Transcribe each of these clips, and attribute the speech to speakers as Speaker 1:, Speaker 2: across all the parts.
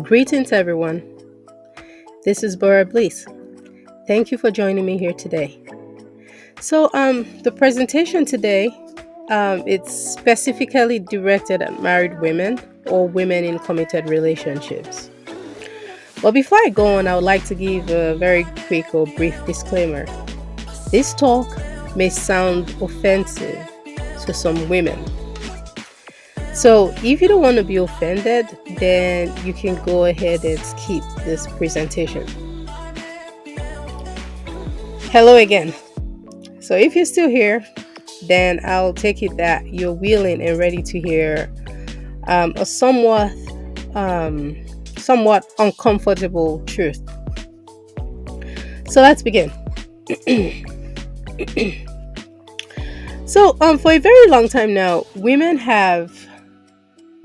Speaker 1: Greetings, everyone. This is Bora Bliss. Thank you for joining me here today. The presentation today, it's specifically directed at married women or women in committed relationships. But before I go on, I would like to give a very quick or brief disclaimer. This talk may sound offensive to some women. So if you don't want to be offended, then you can go ahead and skip this presentation. Hello again. So if you're still here, then I'll take it that you're willing and ready to hear a somewhat uncomfortable truth. So let's begin. For a very long time now, women have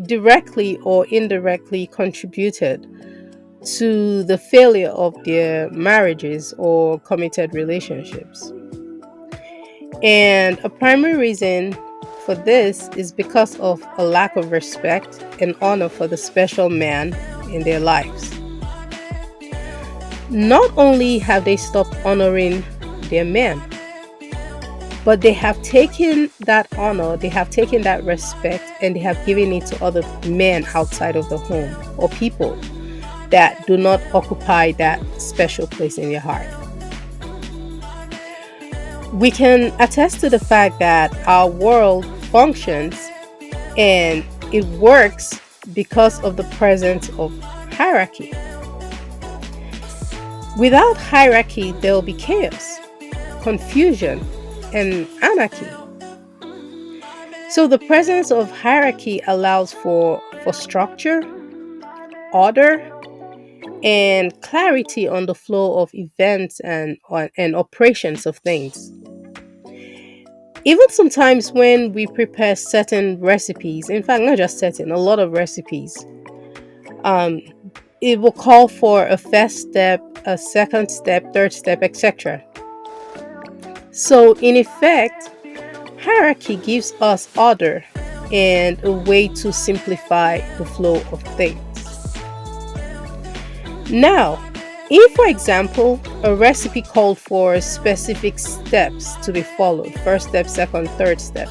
Speaker 1: directly or indirectly contributed to the failure of their marriages or committed relationships. And a primary reason for this is because of a lack of respect and honor for the special man in their lives. Not only have they stopped honoring their men, but they have taken that honor, they have taken that respect, and they have given it to other men outside of the home or people that do not occupy that special place in your heart. We can attest to the fact that our world functions and it works because of the presence of hierarchy. Without hierarchy, there will be chaos, confusion, and anarchy. So the presence of hierarchy allows for structure, order, and clarity on the flow of events and operations of things. Even sometimes when we prepare certain recipes, in fact, not just certain, a lot of recipes, it will call for a first step, a second step, third step, etc. So in effect, hierarchy gives us order and a way to simplify the flow of things. Now, if, for example, a recipe called for specific steps to be followed, first step, second, third step,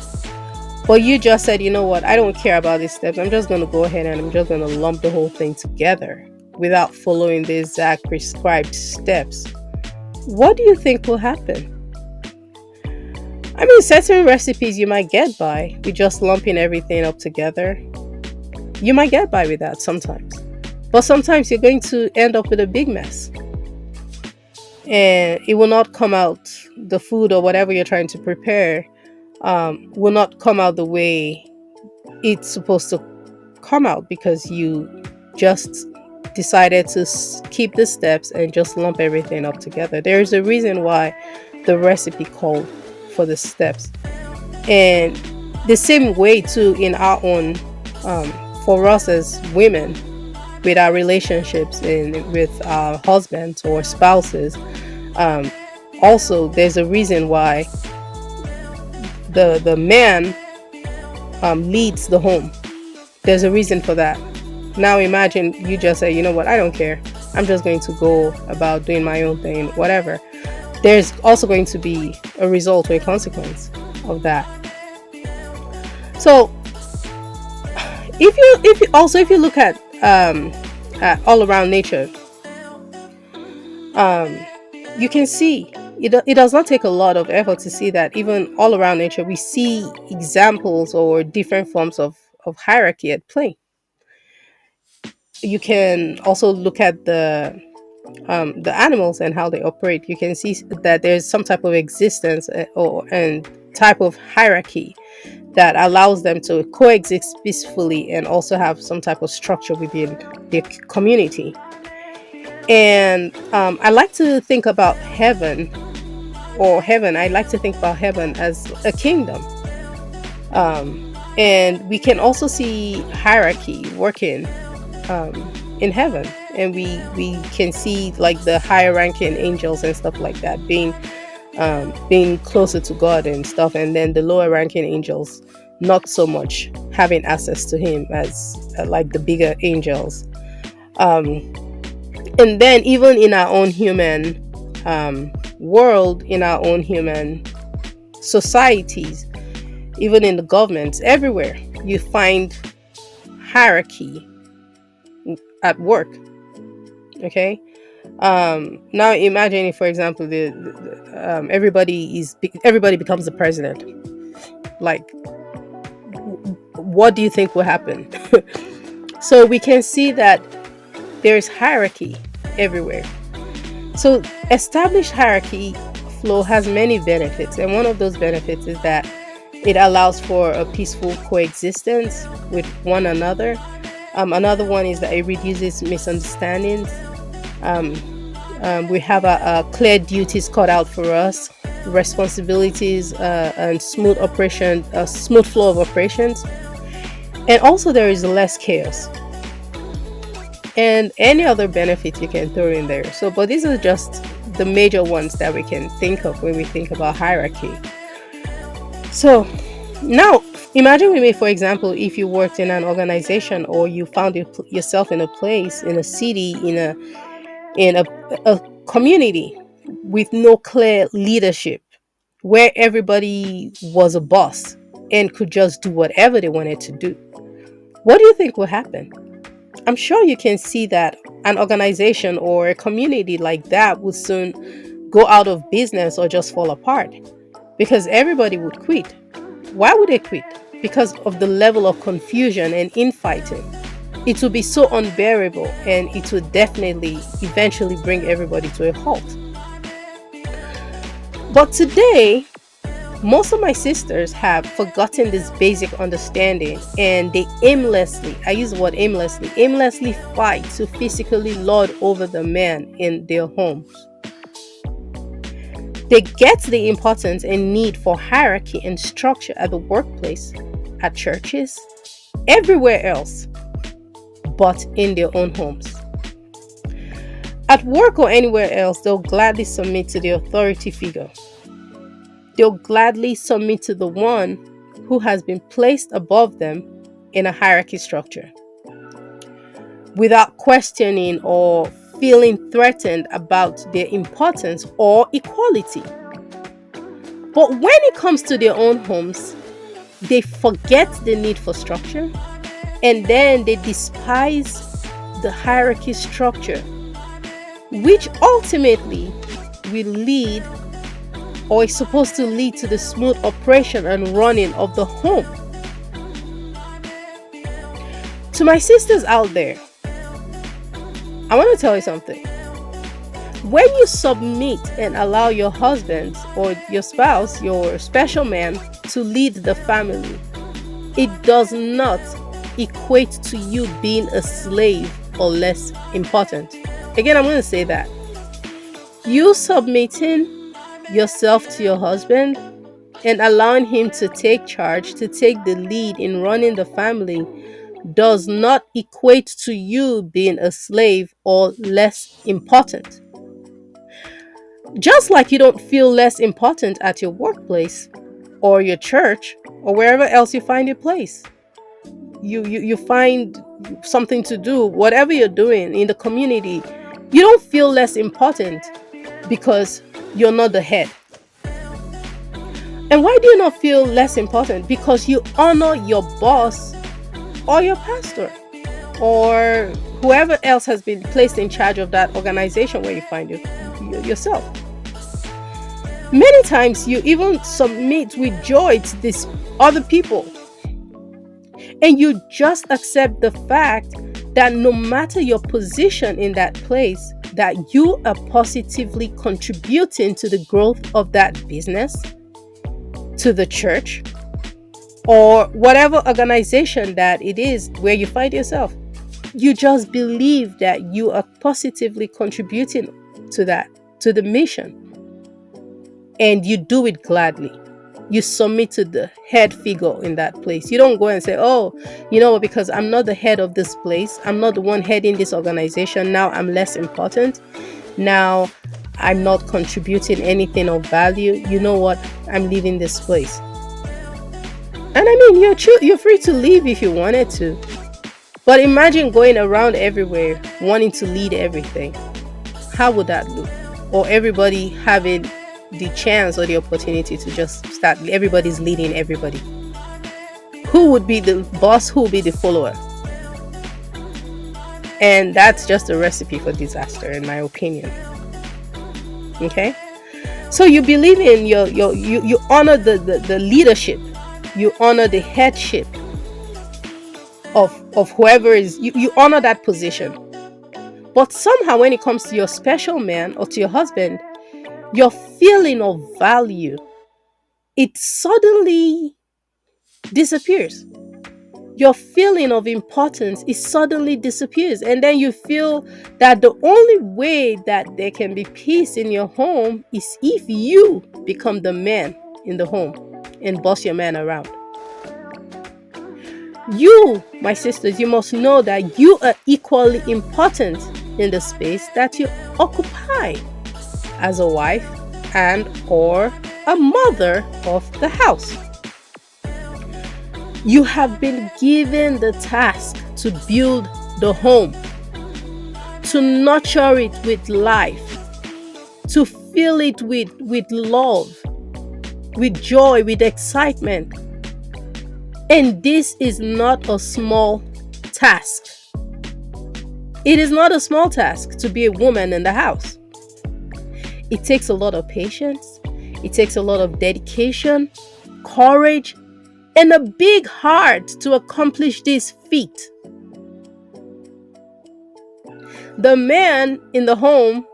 Speaker 1: but you just said, you know what, I don't care about these steps, I'm just going to go ahead and I'm just going to lump the whole thing together without following the exact prescribed steps, what do you think will happen? I mean, certain recipes you might get by with just lumping everything up together. You might get by with that sometimes. But sometimes you're going to end up with a big mess. And it will not come out, the food or whatever you're trying to prepare will not come out the way it's supposed to come out because you just decided to skip the steps and just lump everything up together. There is a reason why the recipe called for the steps. And the same way too in our own, for us as women, with our relationships and with our husbands or spouses, also there's a reason why the man leads the home. There's a reason for that. Now imagine you just say, you know what, I don't care, I'm just going to go about doing my own thing, whatever. There's also going to be a result or a consequence of that. So if you look at all around nature, you can see it does not take a lot of effort to see that even all around nature we see examples or different forms of hierarchy at play. You can also look at the animals and how they operate. You can see that there's some type of existence and type of hierarchy that allows them to coexist peacefully and also have some type of structure within the community. And I like to think about heaven or heaven. I like to think about heaven as a kingdom. And we can also see hierarchy working um, in heaven, and we can see like the higher ranking angels and stuff like that being closer to God and stuff, and then the lower ranking angels not so much having access to Him as like the bigger angels. Um, and then even in our own human world, in our own human societies, even in the governments, everywhere you find hierarchy at work. Okay. Now imagine if, for example, everybody becomes the president. Like, what do you think will happen? So we can see that there's hierarchy everywhere. So established hierarchy flow has many benefits, and one of those benefits is that it allows for a peaceful coexistence with one another. Another one is that it reduces misunderstandings. Um, we have a clear duties cut out for us, responsibilities, and smooth flow of operations, and also there is less chaos and any other benefit you can throw in there. So, but these are just the major ones that we can think of when we think about hierarchy. So, now imagine with me, for example, if you worked in an organization or you found yourself in a place, in a city, in a community with no clear leadership, where everybody was a boss and could just do whatever they wanted to do. What do you think will happen? I'm sure you can see that an organization or a community like that would soon go out of business or just fall apart because everybody would quit. Why would they quit? Because of the level of confusion and infighting. It would be so unbearable, and it would definitely eventually bring everybody to a halt. But today, most of my sisters have forgotten this basic understanding, and they aimlessly, I use the word aimlessly fight to physically lord over the man in their homes. They get the importance and need for hierarchy and structure at the workplace, at churches, everywhere else, but in their own homes. At work or anywhere else, they'll gladly submit to the authority figure. They'll gladly submit to the one who has been placed above them in a hierarchy structure without questioning or feeling threatened about their importance or equality. But when it comes to their own homes, they forget the need for structure, and then they despise the hierarchy structure, which ultimately will lead or is supposed to lead to the smooth operation and running of the home. To my sisters out there, I want to tell you something. When you submit and allow your husband or your spouse, your special man, to lead the family, it does not equate to you being a slave or less important. Again, I'm going to say that. You submitting yourself to your husband and allowing him to take charge, to take the lead in running the family, does not equate to you being a slave or less important. Just like you don't feel less important at your workplace or your church or wherever else you find your place. You find something to do, whatever you're doing in the community, you don't feel less important because you're not the head. And why do you not feel less important? Because you honor your boss or your pastor or whoever else has been placed in charge of that organization where you find yourself. Many times you even submit with joy to these other people, and you just accept the fact that no matter your position in that place, that you are positively contributing to the growth of that business, to the church, or whatever organization that it is where you find yourself. You just believe that you are positively contributing to that, to the mission. and you do it gladly. You submit to the head figure in that place. You don't go and say, oh, you know what, because I'm not the head of this place, I'm not the one heading this organization, now I'm less important. Now I'm not contributing anything of value. You know what? I'm leaving this place. And I mean, you're free to leave if you wanted to. But imagine going around everywhere wanting to lead everything. How would that look? Or everybody having the chance or the opportunity to just start, everybody's leading everybody. Who would be the boss? Who would be the follower? And that's just a recipe for disaster, in my opinion. Okay? So you believe in you honor the leadership, you honor the headship of whoever is, you honor that position. But somehow when it comes to your special man or to your husband, your feeling of value, it suddenly disappears. Your feeling of importance, it suddenly disappears. And then you feel that the only way that there can be peace in your home is if you become the man in the home and boss your man around. You, my sisters, you must know that you are equally important in the space that you occupy as a wife and or a mother of the house. You have been given the task to build the home, to nurture it with life, to fill it with love, with joy, with excitement. And this is not a small task. It is not a small task to be a woman in the house. It takes a lot of patience. It takes a lot of dedication, courage, and a big heart to accomplish this feat. The man in the home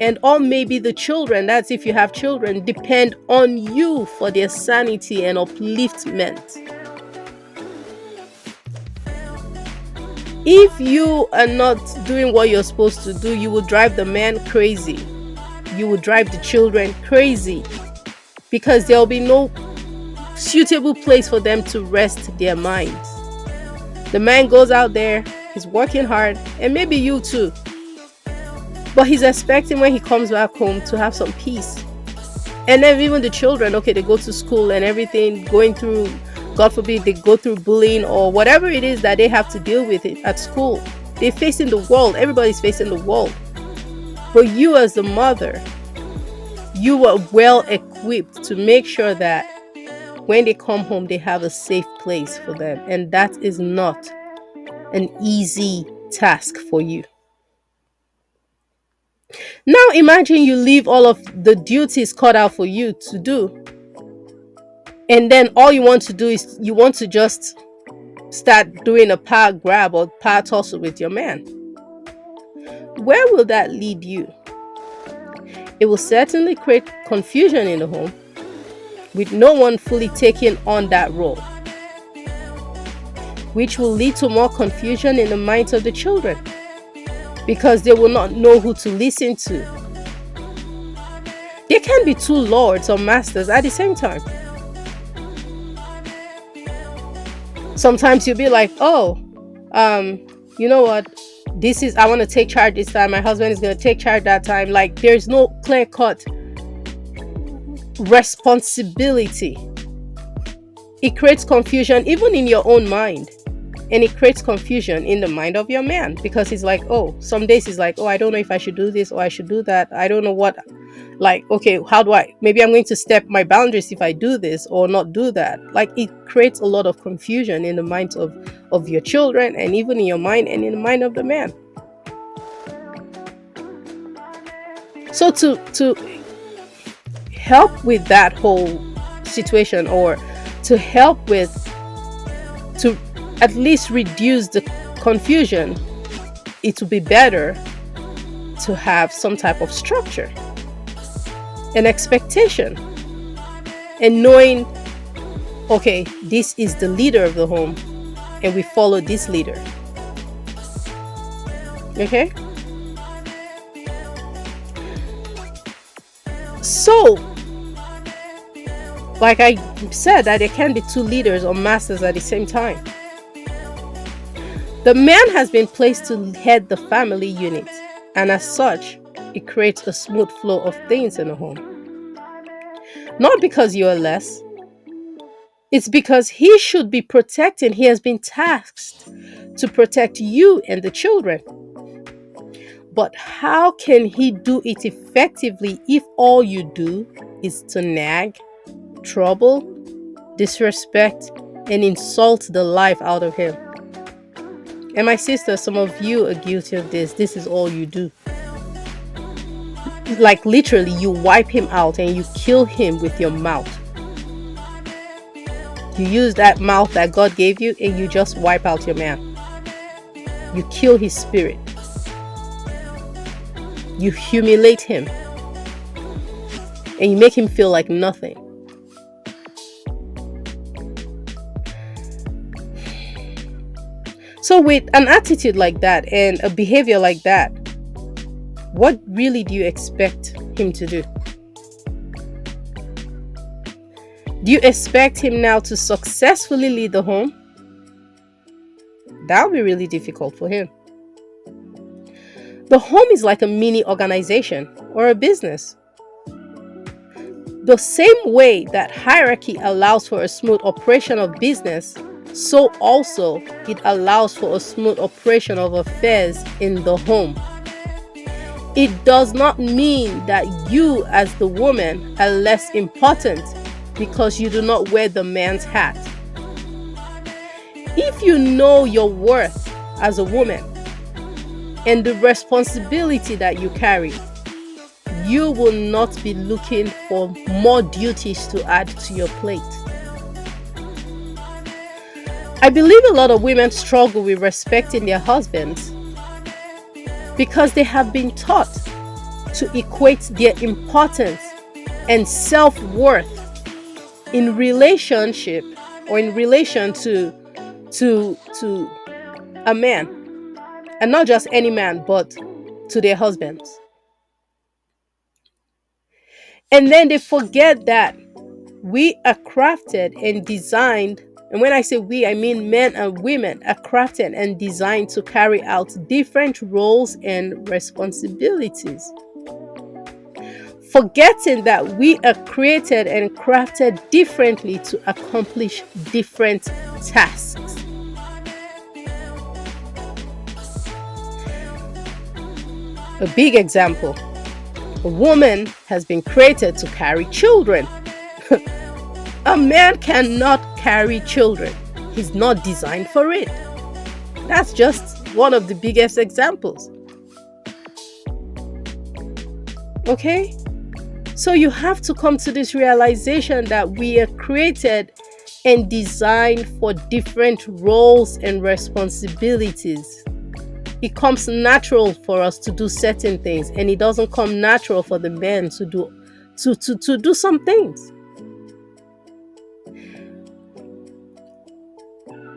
Speaker 1: and or maybe the children, that's if you have children, depend on you for their sanity and upliftment. If you are not doing what you're supposed to do, you will drive the man crazy. You will drive the children crazy because there will be no suitable place for them to rest their minds. The man goes out there, he's working hard, and maybe you too. But he's expecting when he comes back home to have some peace. And then even the children, okay, they go to school and everything, going through, God forbid, they go through bullying or whatever it is that they have to deal with it at school. They're facing the world. Everybody's facing the world. But you as the mother, you are well equipped to make sure that when they come home, they have a safe place for them. And that is not an easy task for you. Now imagine you leave all of the duties cut out for you to do. And then all you want to do is you want to just start doing a power grab or power tussle with your man. Where will that lead you? It will certainly create confusion in the home, with no one fully taking on that role, which will lead to more confusion in the minds of the children because they will not know who to listen to. There can be two lords or masters at the same time. Sometimes you'll be like, oh, you know what? I want to take charge this time. My husband is going to take charge that time. Like, there's no clear-cut responsibility. It creates confusion even in your own mind. And it creates confusion in the mind of your man because he's like, oh, some days he's like, oh, I don't know if I should do this or I should do that. I don't know what, like, okay, how do maybe I'm going to step my boundaries if I do this or not do that. Like, it creates a lot of confusion in the minds of your children and even in your mind and in the mind of the man. So to help with that whole situation, or to help with, to at least reduce the confusion, it would be better to have some type of structure, an expectation, and knowing, okay, this is the leader of the home and we follow this leader. Okay? So Like I said, that there can be two leaders or masters at the same time. The man has been placed to head the family unit, and as such, it creates a smooth flow of things in a home. Not because you are less, it's because he should be protecting, he has been tasked to protect you and the children. But how can he do it effectively if all you do is to nag, trouble, disrespect, and insult the life out of him? And my sister, some of you are guilty of this. This is all you do. Like literally, you wipe him out and you kill him with your mouth. You use that mouth that God gave you and you just wipe out your man. You kill his spirit. You humiliate him. And you make him feel like nothing. So with an attitude like that and a behavior like that, what really do you expect him to do? Do you expect him now to successfully lead the home? That would be really difficult for him. The home is like a mini organization or a business. The same way that hierarchy allows for a smooth operation of business, so also it allows for a smooth operation of affairs in the home. It does not mean that you as the woman are less important because you do not wear the man's hat. If you know your worth as a woman and the responsibility that you carry, you will not be looking for more duties to add to your plate. I believe a lot of women struggle with respecting their husbands because they have been taught to equate their importance and self-worth in relationship or in relation to a man, and not just any man, but to their husbands. And then they forget that we are crafted and designed, and when I say we, I mean men and women are crafted and designed to carry out different roles and responsibilities. Forgetting that we are created and crafted differently to accomplish different tasks. A big example: a woman has been created to carry children. A man cannot carry children. He's not designed for it. That's just one of the biggest examples. Okay? So you have to come to this realization that we are created and designed for different roles and responsibilities. It comes natural for us to do certain things, and it doesn't come natural for the men to do some things.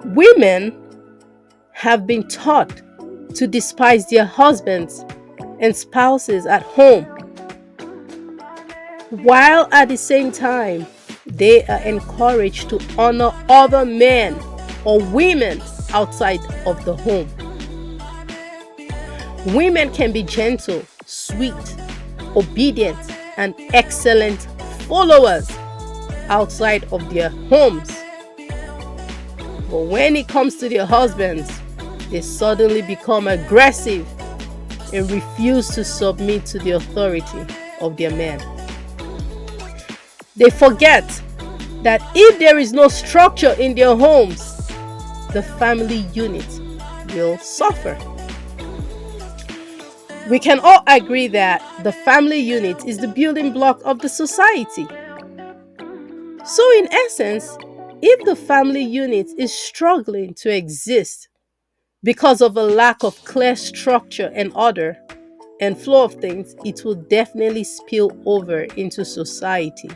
Speaker 1: Women have been taught to despise their husbands and spouses at home, while at the same time they are encouraged to honor other men or women outside of the home. Women can be gentle, sweet, obedient, and excellent followers outside of their homes. But when it comes to their husbands, they suddenly become aggressive and refuse to submit to the authority of their men. They forget that if there is no structure in their homes, the family unit will suffer. We can all agree that the family unit is the building block of the society. So in essence, if the family unit is struggling to exist because of a lack of clear structure and order and flow of things, it will definitely spill over into society.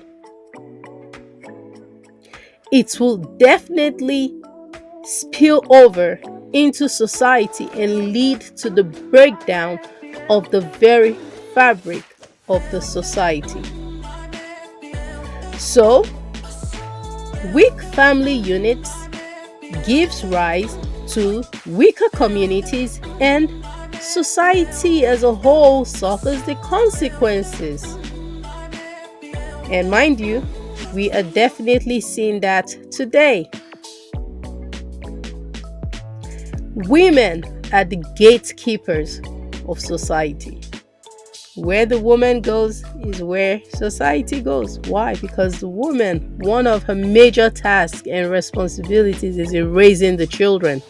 Speaker 1: It will definitely spill over into society and lead to the breakdown of the very fabric of the society. So, Weak family units gives rise to weaker communities, and society as a whole suffers the consequences. And mind you, we are definitely seeing that today. Women are the gatekeepers of society. Where the woman goes is where society goes. Why? Because the woman, one of her major tasks and responsibilities is in raising the children.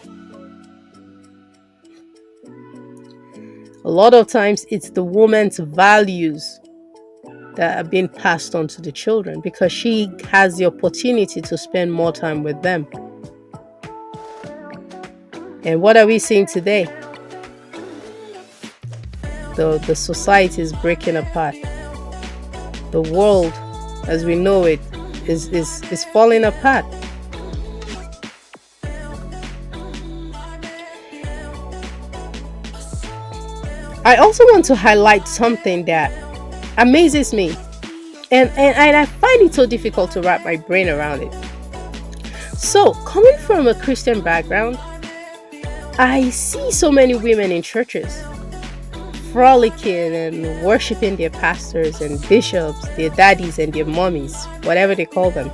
Speaker 1: A lot of times it's the woman's values that are being passed on to the children because she has the opportunity to spend more time with them. And what are we seeing today? The society is breaking apart. The world as we know it is falling apart. I also want to highlight something that amazes me, and I find it so difficult to wrap my brain around it. So, coming from a Christian background, I see so many women in churches frolicking and worshiping their pastors and bishops, their daddies and their mommies, whatever they call them.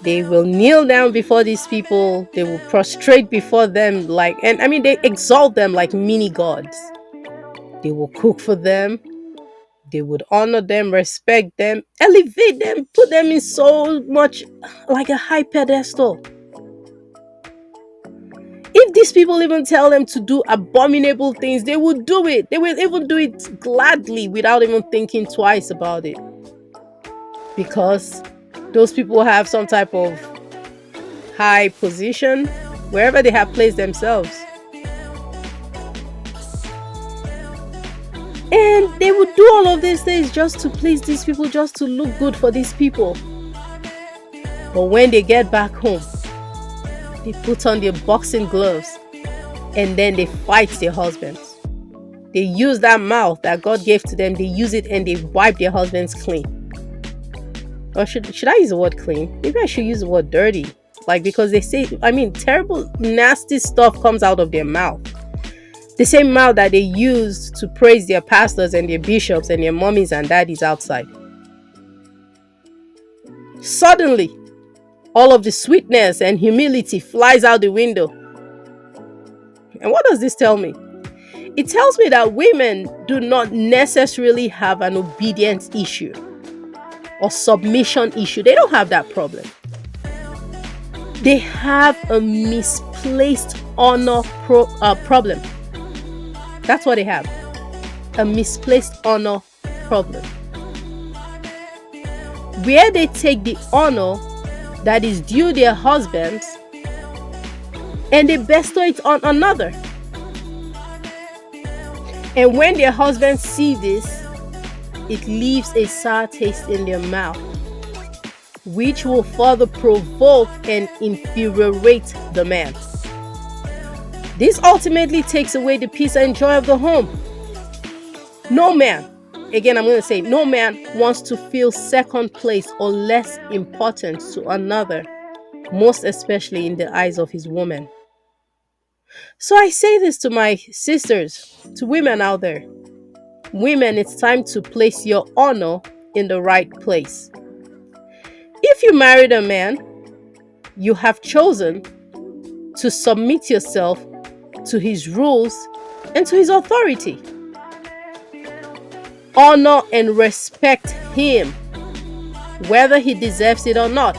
Speaker 1: They will kneel down before these people, they will prostrate before them and I mean, they exalt them like mini gods. They will cook for them, they would honor them, respect them, elevate them, put them in so much like a high pedestal. If these people even tell them to do abominable things, they will do it. They will even do it gladly without even thinking twice about it. Because those people have some type of high position wherever they have placed themselves. And they would do all of these things just to please these people, just to look good for these people. But when they get back home, they put on their boxing gloves and then they fight their husbands. They use that mouth that God gave to them, they use it and they wipe their husbands clean. Or should I use the word clean? Maybe I should use the word dirty. Because they say, terrible, nasty stuff comes out of their mouth. The same mouth that they use to praise their pastors and their bishops and their mommies and daddies outside. Suddenly, all of the sweetness and humility flies out the window. And what does this tell me? It tells me that women do not necessarily have an obedience issue or submission issue. They don't have that problem. They have a misplaced honor problem. That's what they have. A misplaced honor problem. Where they take the honor that is due their husbands and they bestow it on another. And when their husbands see this, it leaves a sour taste in their mouth, which will further provoke and infuriate the man. This ultimately takes away the peace and joy of the home. No man, again I'm going to say, no man wants to feel second place or less important to another, most especially in the eyes of his woman. So I say this to my sisters, to women out there. Women, it's time to place your honor in the right place. If you married a man, you have chosen to submit yourself to his rules and to his authority. Honor and respect him, whether he deserves it or not.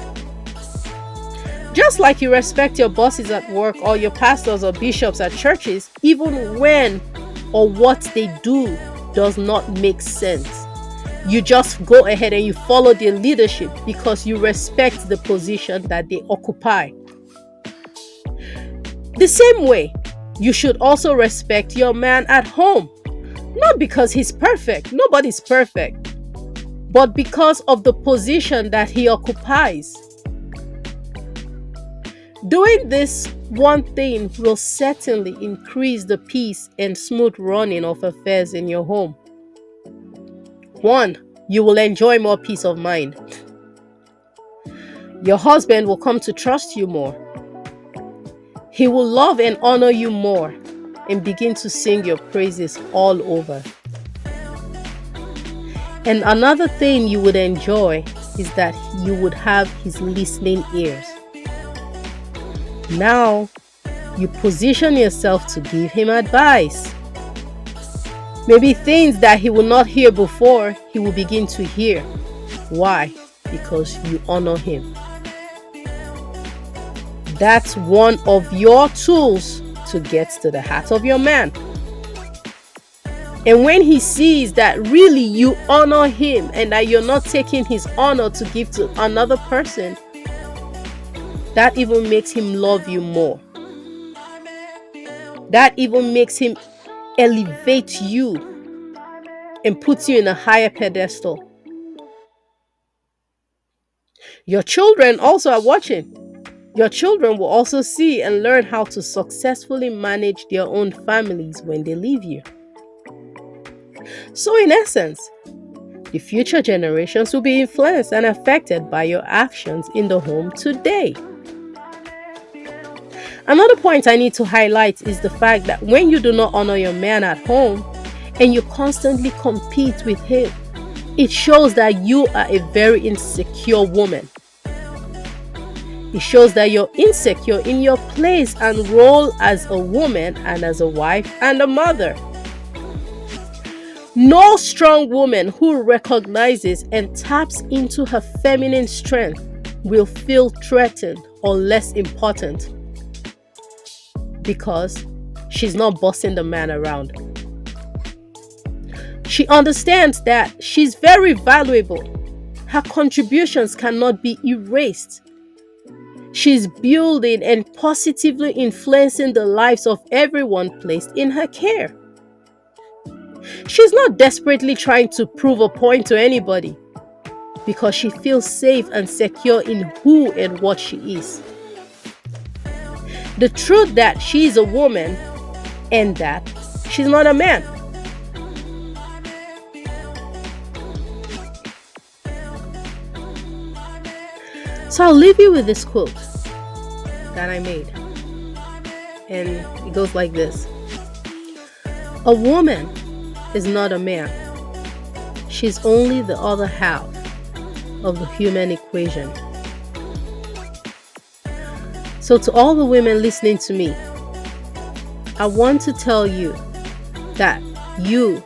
Speaker 1: Just like you respect your bosses at work or your pastors or bishops at churches, even when or what they do does not make sense. You just go ahead and you follow their leadership because you respect the position that they occupy. The same way, you should also respect your man at home. Not because he's perfect, nobody's perfect, but because of the position that he occupies. Doing this one thing will certainly increase the peace and smooth running of affairs in your home. 1, you will enjoy more peace of mind. Your husband will come to trust you more. He will love and honor you more and begin to sing your praises all over. And another thing you would enjoy is that you would have his listening ears. Now, you position yourself to give him advice. Maybe things that he will not hear before, he will begin to hear. Why? Because you honor him. That's one of your tools to get to the heart of your man. And when he sees that really you honor him and that you're not taking his honor to give to another person, that even makes him love you more. That even makes him elevate you and puts you in a higher pedestal. Your children also are watching. Your children will also see and learn how to successfully manage their own families when they leave you. So in essence, the future generations will be influenced and affected by your actions in the home today. Another point I need to highlight is the fact that when you do not honor your man at home and you constantly compete with him, it shows that you are a very insecure woman. It shows that you're insecure in your place and role as a woman and as a wife and a mother. No strong woman who recognizes and taps into her feminine strength will feel threatened or less important because she's not bossing the man around. She understands that she's very valuable. Her contributions cannot be erased. She's building and positively influencing the lives of everyone placed in her care. She's not desperately trying to prove a point to anybody because she feels safe and secure in who and what she is. The truth that she is a woman and that she's not a man. So I'll leave you with this quote that I made. And it goes like this. A woman is not a man. She's only the other half of the human equation. So to all the women listening to me, I want to tell you that you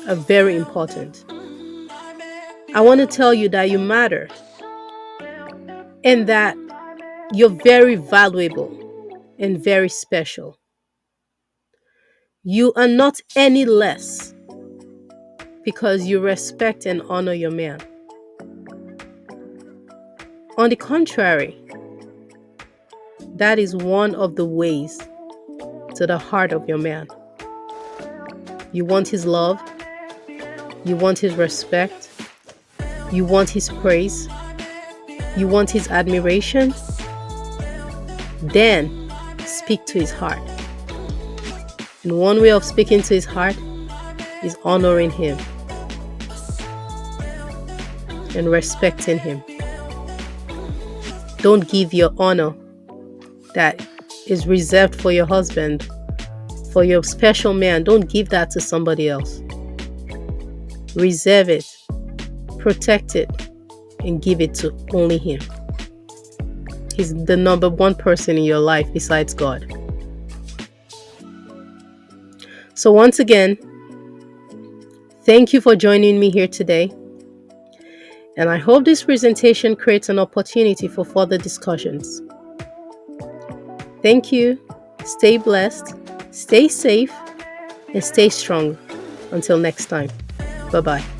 Speaker 1: are very important. I want to tell you that you matter and that you're very valuable and very special. You are not any less because you respect and honor your man. On the contrary, that is one of the ways to the heart of your man. You want his love, you want his respect, you want his praise, you want his admiration, then speak to his heart. And one way of speaking to his heart is honoring him and respecting him. Don't give your honor that is reserved for your husband, for your special man. Don't give that to somebody else. Reserve it, protect it, and give it to only him. He's the number one person in your life besides God. So once again, thank you for joining me here today. And I hope this presentation creates an opportunity for further discussions. Thank you. Stay blessed, stay safe, and stay strong. Until next time. Bye-bye.